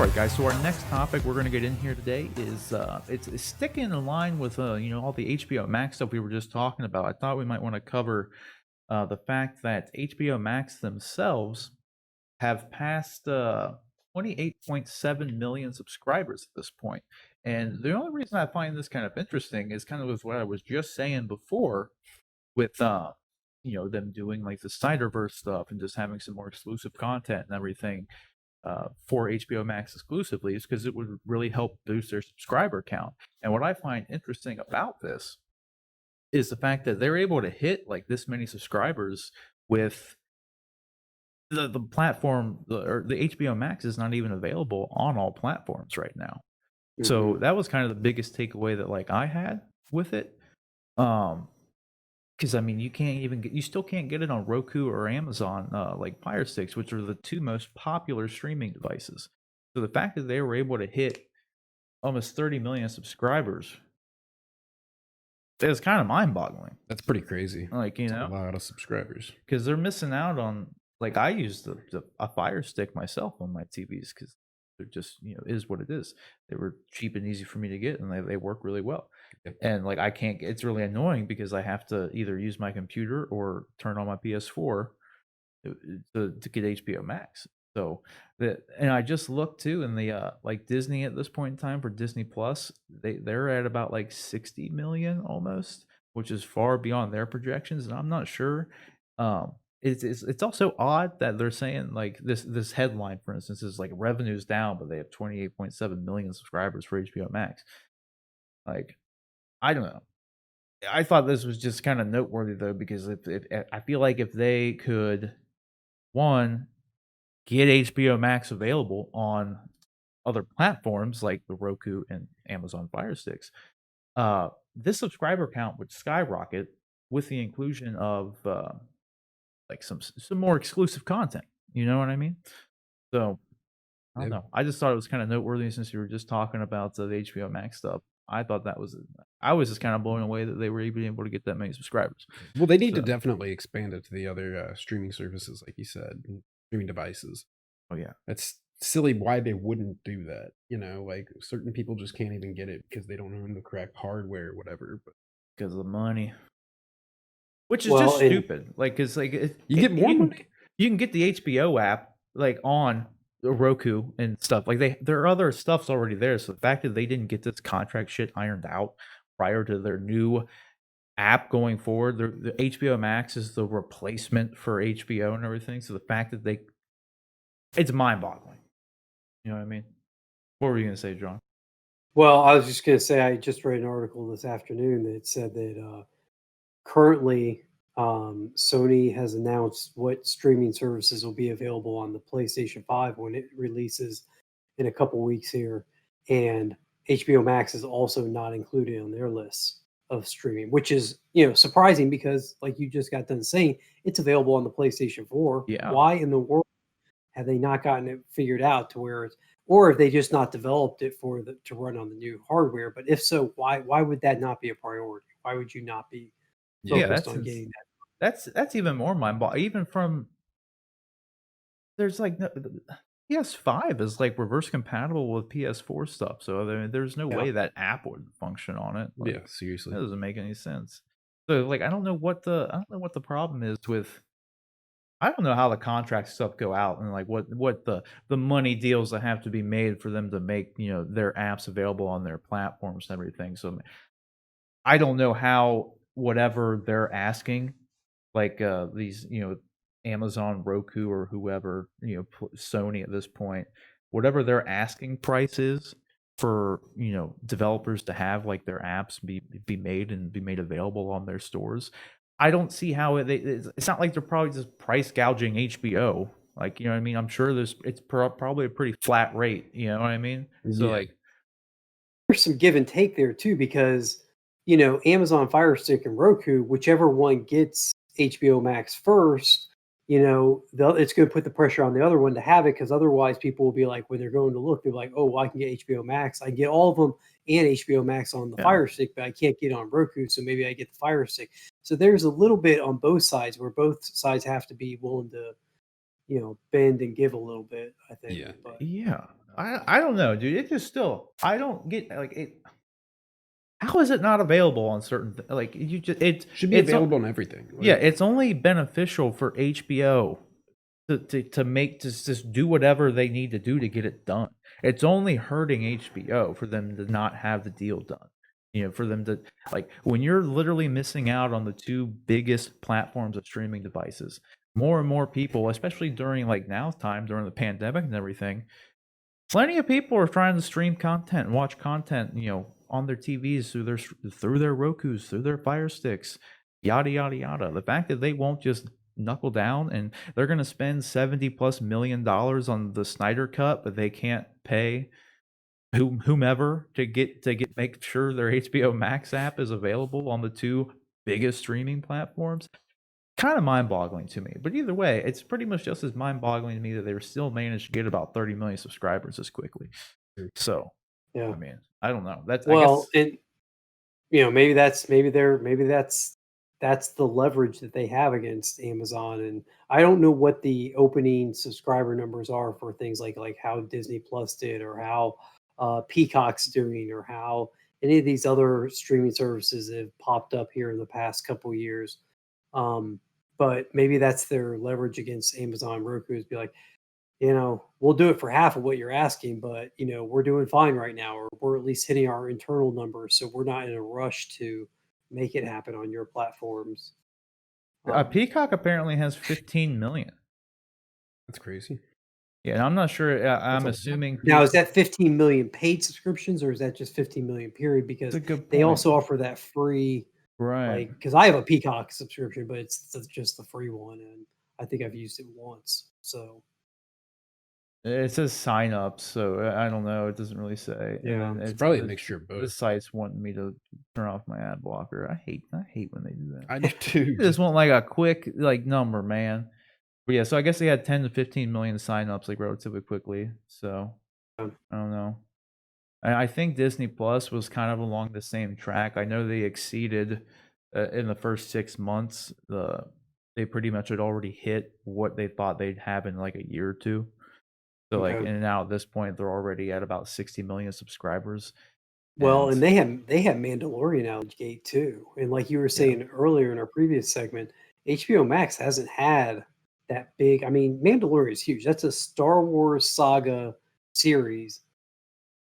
right, guys. So our next topic we're going to get in here today is it's sticking in line with all the HBO Max stuff we were just talking about. I thought we might want to cover the fact that HBO Max themselves have passed 28.7 million subscribers at this point. And the only reason I find this kind of interesting is kind of with what I was just saying before with them doing like the Snyderverse stuff and just having some more exclusive content and everything for HBO Max exclusively, is because it would really help boost their subscriber count. And what I find interesting about this is the fact that they're able to hit like this many subscribers with the platform, or the HBO Max is not even available on all platforms right now. So that was kind of the biggest takeaway that like I had with it. Because I mean, you still can't get it on Roku or Amazon, like Fire Sticks, which are the two most popular streaming devices. So the fact that they were able to hit almost 30 million subscribers is kind of mind-boggling. That's pretty crazy. Like, That's a lot of subscribers. because they're missing out on, like, I use a Fire Stick myself on my TVs because they're just is what it is. They were cheap and easy for me to get, and they work really well. Yep. And like I can't. It's really annoying because I have to either use my computer or turn on my PS4 to get HBO Max. So and I just looked too, in the like Disney at this point in time for Disney Plus, they're at about like 60 million almost, which is far beyond their projections, and I'm not sure. It's also odd that they're saying like this headline, for instance, is like revenue's down, but they have 28.7 million subscribers for HBO Max. Like, I don't know. I thought this was just kind of noteworthy though, because if I feel like if they could, one, get HBO Max available on other platforms like the Roku and Amazon Fire Sticks, this subscriber count would skyrocket with the inclusion of like some more exclusive content. You know what I mean? So I don't Yeah. know. I just thought it was kind of noteworthy since you were just talking about the HBO Max stuff. I thought that was. I was just kind of blown away that they were even able to get that many subscribers. Well, they need to So- definitely expand it to the other streaming services, like you said, and streaming devices. Oh yeah. That's silly why they wouldn't do that. Like certain people just can't even get it because they don't own the correct hardware or whatever. But Because of the money, which is Well, just and- stupid. Like, cause like you get more money. You can get the HBO app like on the Roku and stuff. Like their other stuff's already there. So the fact that they didn't get this contract shit ironed out prior to their new app going forward, the HBO Max is the replacement for HBO and everything. So the fact that it's mind-boggling. You know what I mean? What were you gonna say, John? Well, I was just going to say, I just read an article this afternoon that said that currently Sony has announced what streaming services will be available on the PlayStation 5 when it releases in a couple weeks here. And HBO Max is also not included on their list of streaming, which is, surprising because, like you just got done saying, it's available on the PlayStation 4. Yeah. Why in the world have they not gotten it figured out to where it's, or if they just not developed it to run on the new hardware? But if so, why would that not be a priority? Why would you not be focused on getting that? That's even more mind-boggling. Even from there's like PS5 is like reverse compatible with PS4 stuff, so I mean, there's no way that app would function on it. Like, Yeah, seriously. that doesn't make any sense. So like I don't know what the problem is with. I don't know how the contract stuff go out and like what the money deals that have to be made for them to make their apps available on their platforms and everything. So I don't know how whatever they're asking, like these Amazon, Roku, or whoever Sony at this point, whatever their asking price is for developers to have like their apps be made and be made available on their stores. I don't see how it's not like they're probably just price gouging HBO. Like, you know what I mean? I'm sure it's probably a pretty flat rate. You know what I mean? So Yeah. like, There's some give and take there too, because Amazon Fire Stick and Roku, whichever one gets HBO Max first, it's going to put the pressure on the other one to have it, because otherwise people will be like, when they're going to look, they're like, oh, well, I can get HBO Max. I get all of them and HBO Max on the Fire Stick, but I can't get it on Roku, so maybe I get the Fire Stick. So there's a little bit on both sides where both sides have to be willing to, bend and give a little bit, I think. Yeah. But yeah. I don't know, dude. It just still I don't get like it. How is it not available on certain like you just Should be it's available on everything. yeah, Like, it's only beneficial for HBO to make just do whatever they need to do to get it done. It's only hurting HBO for them to not have the deal done. You know, for them to like when you're literally missing out on the two biggest platforms of streaming devices, more and more people, especially during like now time during the pandemic and everything, plenty of people are trying to stream content and watch content, you know, on their TVs through their Rokus, through their Fire Sticks, yada yada yada. The fact that they won't just knuckle down and they're going to spend $70+ million on the Snyder Cut, but they can't pay whomever to get make sure their HBO Max app is available on the two biggest streaming platforms. Kind of mind-boggling to me, but either way, it's pretty much just as mind-boggling to me that they were still managed to get about 30 million subscribers this quickly. So, Yeah. I mean, I don't know. That's I Well, guess and maybe that's the leverage that they have against Amazon. And I don't know what the opening subscriber numbers are for things like how Disney Plus did, or how Peacock's doing, or how any of these other streaming services have popped up here in the past couple years. Um, but maybe that's their leverage against Amazon, Roku, is be like, we'll do it for half of what you're asking, but we're doing fine right now, or we're at least hitting our internal numbers, so we're not in a rush to make it happen on your platforms. Peacock apparently has 15 million. that's crazy. Yeah, and I'm not sure. I'm a lot. assuming Now, is that 15 million paid subscriptions, or is that just 15 million period? Because That's a good they point. also offer that free, Right. because I have a Peacock subscription, but it's just the free one, and I think I've used it once. So It says sign up, so I don't know. It doesn't really say. Yeah. And then It's probably a the- mixture of The both. site's wanting me to turn off my ad blocker. I hate when they do that. I do too. I just want like a quick like number, man. But yeah, so I guess they had 10 to 15 million signups like relatively quickly. So Yeah. I don't know. And I think Disney Plus was kind of along the same track. I know they exceeded in the first 6 months. They pretty much had already hit what they thought they'd have in like a year or two. So like, Okay. and now at this point, they're already at about 60 million subscribers. Well, And and they have Mandalorian out of the gate too. And like you were yeah, saying earlier in our previous segment, HBO Max hasn't had that big. I mean, Mandalorian is huge. That's a Star Wars saga series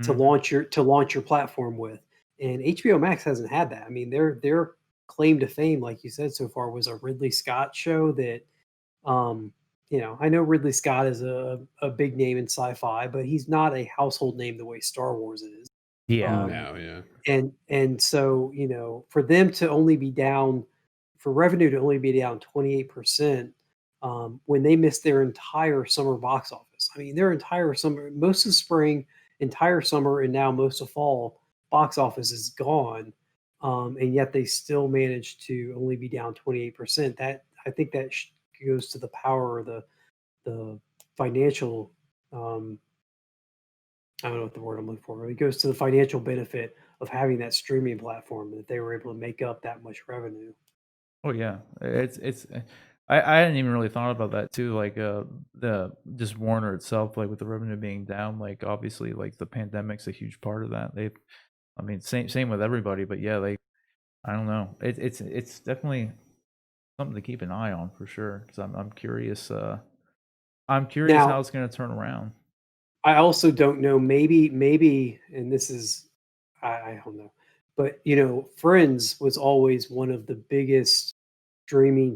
to mhm. launch your platform with. And HBO Max hasn't had that. I mean, their claim to fame, like you said so far, was a Ridley Scott show that um, I know Ridley Scott is a big name in sci-fi, but he's not a household name the way Star Wars is. Yeah, No, yeah. And so, for them to only be down, for revenue to only be down 28%, when they missed their entire summer box office. I mean, their entire summer, most of spring, entire summer, and now most of fall box office is gone. And yet they still managed to only be down 28%. That, I think that goes to the power of the financial, um, I don't know what the word I'm looking for. It goes to the financial benefit of having that streaming platform, that they were able to make up that much revenue. oh yeah, it's. I hadn't even really thought about that too. Like the just Warner itself, like with the revenue being down, like obviously like the pandemic's a huge part of that. I mean, same with everybody, but yeah, I don't know. It's definitely something to keep an eye on for sure. Because I'm curious. I'm curious how Now, it's going to turn around. I also don't know. Maybe, and this is, I don't know, but Friends was always one of the biggest streaming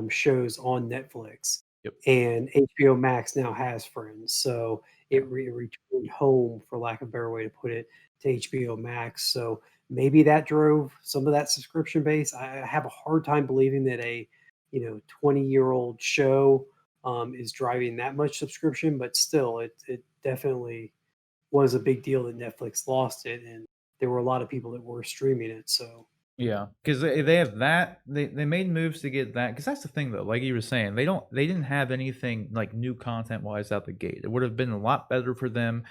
shows on Netflix, Yep. and HBO Max now has Friends, so Yeah. it returned home, for lack of a better way to put it, to HBO Max. So maybe that drove some of that subscription base. I have a hard time believing that a 20-year-old show is driving that much subscription, but still, it definitely was a big deal that Netflix lost it, and there were a lot of people that were streaming it. So Yeah, because they have that they made moves to get that because that's the thing though. Like you were saying, they didn't have anything like new content wise out the gate. It would have been a lot better for them.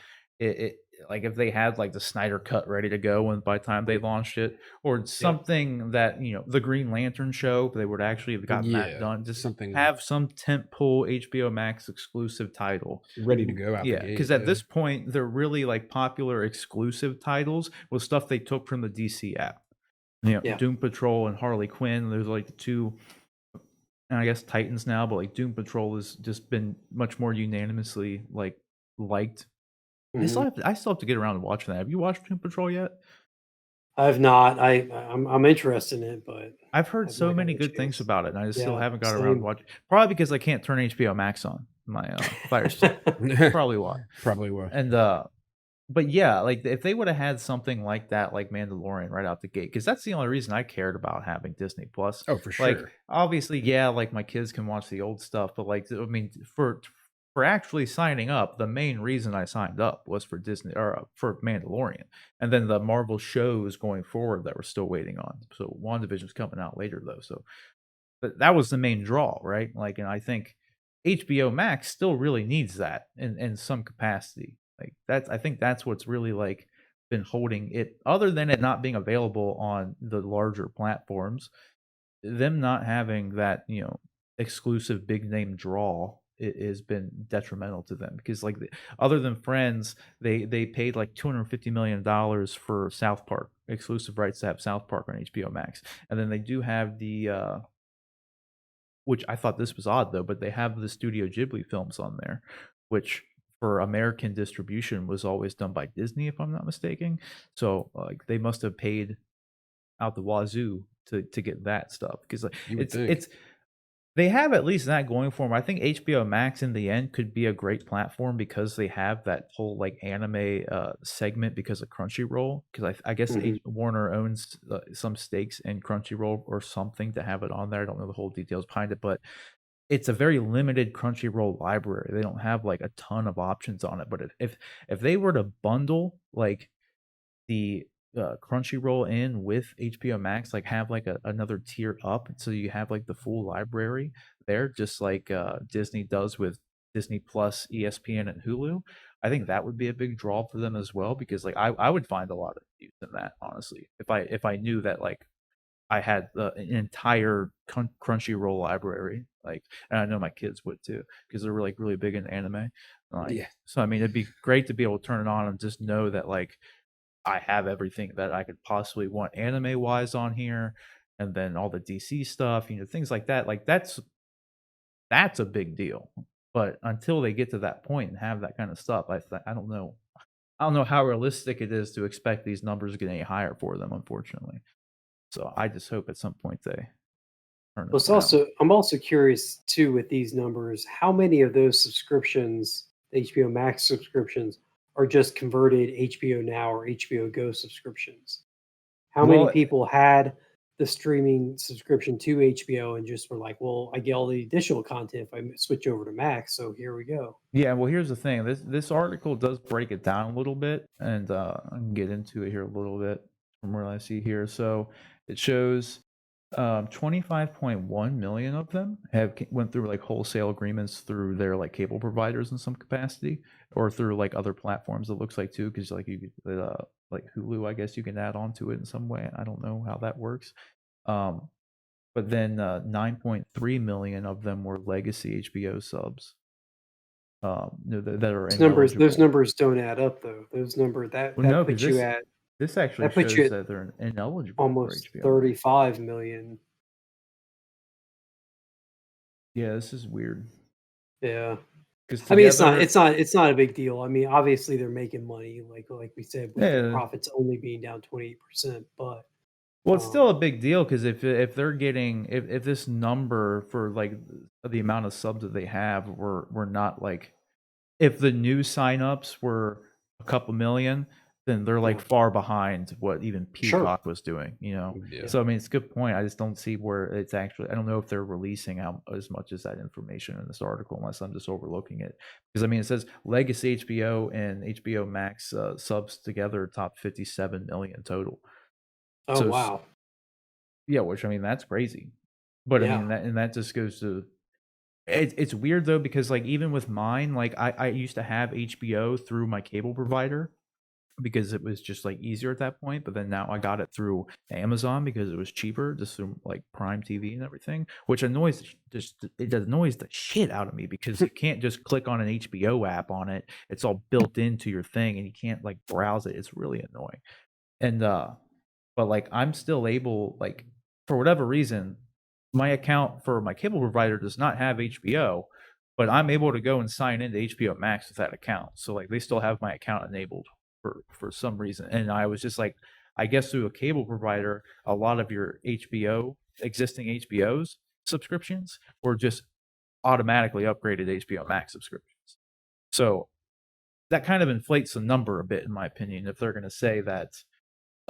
like if they had like the Snyder cut ready to go and by the time they launched it, or something that the Green Lantern show, they would actually have gotten that Yeah, done. Just something have some tentpole HBO Max exclusive title. ready to go out the Yeah, gate. because at this point, they're really like popular exclusive titles with stuff they took from the DC app. Yeah. Doom Patrol and Harley Quinn. There's like the two, and I guess Titans now, but like Doom Patrol has just been much more unanimously liked. Mhm. I still have to get around to watching that. Have you watched Doom Patrol yet? I've not. I'm interested in it, but I've heard I've so not many gotten a good things chance. about it, and I just still Yeah, haven't got around to same. watching. Probably because I can't turn HBO Max on my Fire Stick. Probably why. Probably will. And but yeah, like if they would have had something like that, like Mandalorian, right out the gate, because that's the only reason I cared about having Disney Plus. Oh, for Like, sure. obviously, yeah, like my kids can watch the old stuff, but like, I mean, for actually signing up, the main reason I signed up was for Disney or for Mandalorian, and then the Marvel shows going forward that we're still waiting on. So WandaVision's coming out later though, so but that was the main draw, right? Like, and I think HBO Max still really needs that in some capacity. Like I think that's what's really like been holding it, other than it not being available on the larger platforms, them not having that, exclusive big name draw it has been detrimental to them because like other than Friends, they paid like $250 million for South Park exclusive rights to have South Park on HBO Max, and then they do have the which I thought this was odd though, but they have the Studio Ghibli films on there, which for American distribution was always done by Disney, if I'm not mistaken. So like they must have paid out the wazoo to get that stuff because like You would think. it's they have at least that going for them. I think HBO Max in the end could be a great platform because they have that whole like anime segment because of Crunchyroll. Because I guess Mhm. Warner owns some stakes in Crunchyroll or something to have it on there. I don't know the whole details behind it, but it's a very limited Crunchyroll library. They don't have like a ton of options on it. But if they were to bundle like the Crunchyroll in with HBO Max, like have like another tier up, so you have like the full library there, just like Disney does with Disney Plus, ESPN, and Hulu. I think that would be a big draw for them as well because like I would find a lot of use in that honestly if I knew that like I had an entire Crunchyroll library, like, and I know my kids would too because they're like really big in anime. Like, Yeah. so I mean, it'd be great to be able to turn it on and just know that like I have everything that I could possibly want anime wise on here, and then all the DC stuff, things like that. Like that's a big deal. But until they get to that point and have that kind of stuff, I don't know. I don't know how realistic it is to expect these numbers to get any higher for them, unfortunately. So I just hope at some point they turn Well, it around. I'm also curious too with these numbers, how many of those subscriptions, the HBO Max subscriptions, are just converted HBO Now or HBO Go subscriptions? How many Well, people had the streaming subscription to HBO and just were like, "Well, I get all the additional content if I switch over to Max, so here we go." yeah, well, here's the thing. This article does break it down a little bit, and I can get into it here a little bit from what I see here. So it shows 25.1 million of them went through like wholesale agreements through their like cable providers in some capacity, or through like other platforms. It looks like too, because like you could, like Hulu, I guess you can add on to it in some way. I don't know how that works. But then 9.3 million of them were legacy HBO subs. That are Those ineligible. numbers don't add up though. Those number Well, that no, because puts you at this actually that puts you shows at that they're ineligible for almost HBO Max. 35 million. Yeah, this is weird Yeah. because I mean, together, it's not a big deal. I mean, obviously they're making money, like we said, with their yeah. profits only being down 28%. But Well, it's still a um, big deal because if they're getting if this number for like the amount of subs that they have were not like if the new signups were a couple million, then they're like yeah, far behind what even sure, Peacock was doing. Yeah. yeah. So I mean, it's a good point. I just don't see where it's actually. I don't know if they're releasing out as much as that information in this article, unless I'm just overlooking it. Because I mean, it says legacy HBO and HBO Max subs together top 57 million total. Oh So wow, yeah, which I mean, that's crazy. But I yeah. mean, that just goes to it's weird though because like even with mine, like I used to have HBO through my cable provider, because it was just like easier at that point. But then now I got it through Amazon because it was cheaper, just through like Prime TV and everything, which annoys it annoys the shit out of me because you can't just click on an HBO app on it. It's all built into your thing and you can't like browse it. It's really annoying. And but like I'm still able, like, for whatever reason, my account for my cable provider does not have HBO, but I'm able to go and sign into HBO Max with that account. So like they still have my account enabled for some reason. And I was just like, I guess through a cable provider, a lot of your existing HBO's subscriptions were just automatically upgraded to HBO Max subscriptions. So that kind of inflates the number a bit, in my opinion, if they're going to say that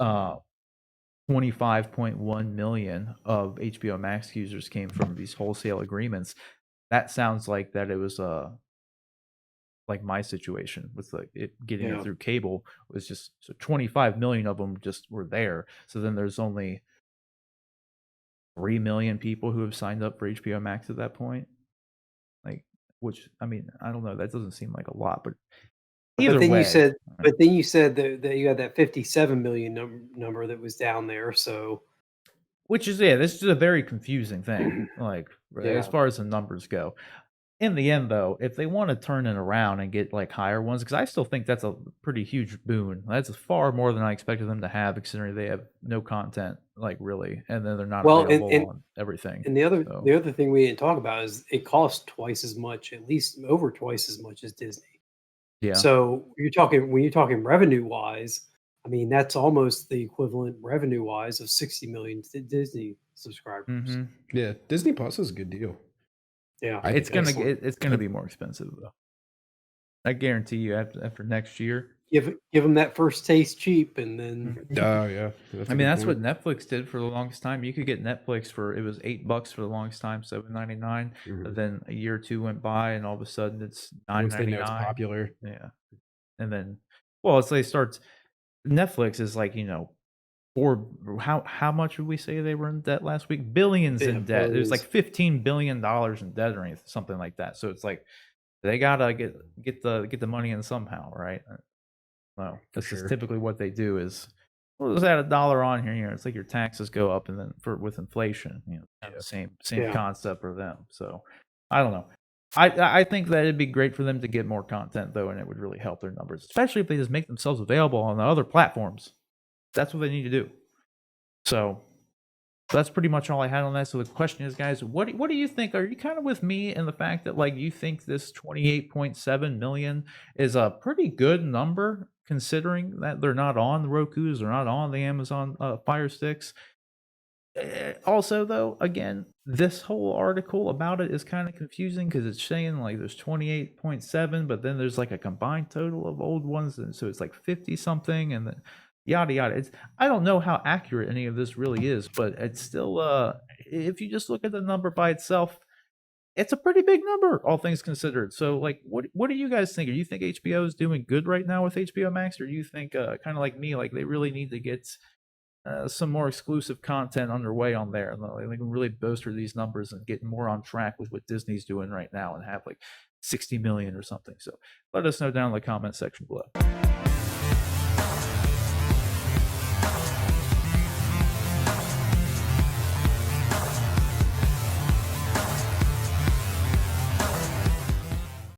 25.1 million of HBO Max users came from these wholesale agreements. That sounds like that it was like my situation with getting it through cable was just, so 25 million of them just were there. So then there's only 3 million people who have signed up for HBO Max at that point. Like, which, I mean, I don't know, that doesn't seem like a lot, but either way. But then you said that you had that 57 million number that was down there. So, which is, yeah, this is a very confusing thing, like as far as the numbers go. In the end, though, if they want to turn it around and get like higher ones, because I still think that's a pretty huge boon. That's far more than I expected them to have, considering they have no content, like, really, and then they're not available on everything. And the other thing we didn't talk about is it costs twice as much, at least over twice as much as Disney. Yeah. So when you're talking revenue wise, I mean that's almost the equivalent revenue wise of 60 million Disney subscribers. Mm-hmm. Yeah, Disney Plus is a good deal. Yeah, it's gonna be more expensive though. I guarantee you, after next year. Give them that first taste cheap, and then. Oh yeah. I mean, that's what Netflix did for the longest time. You could get Netflix for, it was $8 for the longest time, $7.99. Mhm. Then a year or two went by, and all of a sudden it's Once they know $9.99. it's popular. Yeah, and then, well, it's like starts. Netflix is like, or how much would we say they were in debt last week? Billions in debt. It was like $15 billion in debt or anything, something like that. So it's like they gotta get the money in somehow, right? No, this is typically what they do is, we'll just add $1 on here. It's like your taxes go up, and then with inflation, kind of the same concept for them. So I don't know. I think that it'd be great for them to get more content though, and it would really help their numbers, especially if they just make themselves available on the other platforms. That's what they need to do. So that's pretty much all I had on that. So the question is, guys, what do you think? Are you kind of with me in the fact that, like, you think this 28.7 million is a pretty good number, considering that they're not on the Rokus, they're not on the Amazon Fire Sticks? Also, though, again, this whole article about it is kind of confusing because it's saying like there's 28.7, but then there's like a combined total of old ones, and so it's like 50 something, and then yada yada. I don't know how accurate any of this really is, but it's still, if you just look at the number by itself, it's a pretty big number, all things considered. So, like, what do you guys think? Do you think HBO is doing good right now with HBO Max, or do you think, kind of like me, like they really need to get some more exclusive content underway on there, and they can really bolster these numbers and get more on track with what Disney's doing right now and have like 60 million or something? So let us know down in the comment section below.